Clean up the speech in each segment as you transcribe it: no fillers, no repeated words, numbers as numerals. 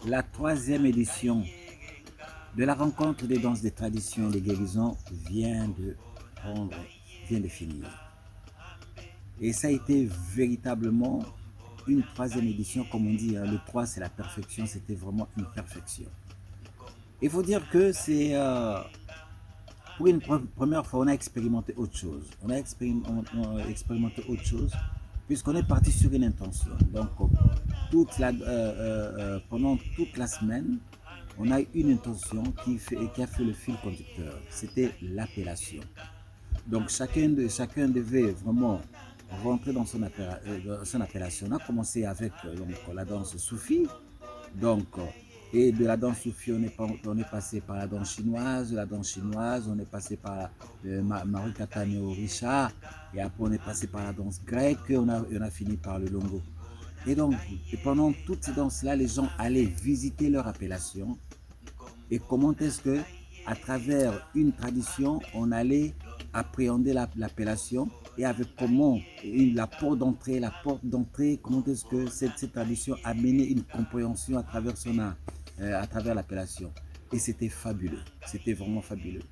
La troisième édition de la rencontre des danses des traditions et des guérisons vient de finir. Et ça a été véritablement une troisième édition, comme on dit, hein, le 3 c'est la perfection, c'était vraiment une perfection. Il faut dire que c'est pour une première fois, on a expérimenté autre chose. On a expérimenté autre chose puisqu'on est parti sur une intention. Donc, pendant toute la semaine, on a eu une intention qui a fait le fil conducteur. C'était l'appellation. Donc, chacun devait vraiment rentrer dans son appellation. On a commencé avec la danse soufie. Donc, et de la danse soufie, on est passé par la danse chinoise. On est passé par Marie Cataneo Richard. Et après, on est passé par la danse grecque. On a fini par le longo. Et donc, pendant toutes ces danses-là, les gens allaient visiter leur appellation. Et comment est-ce que, à travers une tradition, on allait appréhender l'appellation et avec comment la porte d'entrée, comment est-ce que cette tradition a mené une compréhension à travers l'appellation. Et c'était fabuleux, c'était vraiment fabuleux.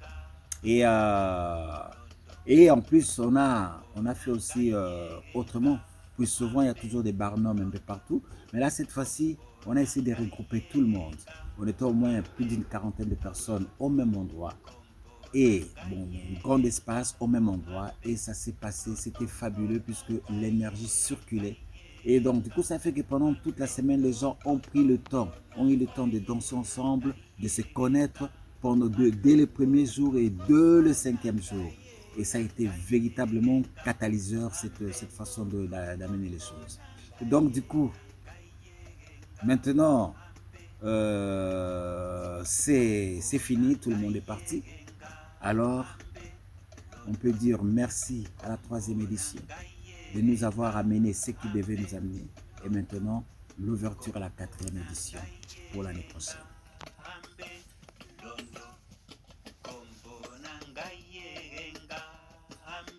Et, en plus, on a fait aussi autrement. Puis souvent, il y a toujours des barnums un peu partout. Mais là, cette fois-ci, on a essayé de regrouper tout le monde. On était au moins plus d'une quarantaine de personnes au même endroit. Et bon, un grand espace au même endroit. Et ça s'est passé, c'était fabuleux puisque l'énergie circulait. Et donc, du coup, ça fait que pendant toute la semaine, les gens ont pris le temps, ont eu le temps de danser ensemble, de se connaître dès le premier jour et dès le cinquième jour. Et ça a été véritablement catalyseur, cette façon d'amener les choses. Et donc, du coup, maintenant, c'est fini, tout le monde est parti. Alors, on peut dire merci à la troisième édition de nous avoir amené ce qui devait nous amener. Et maintenant, l'ouverture à la quatrième édition pour l'année prochaine.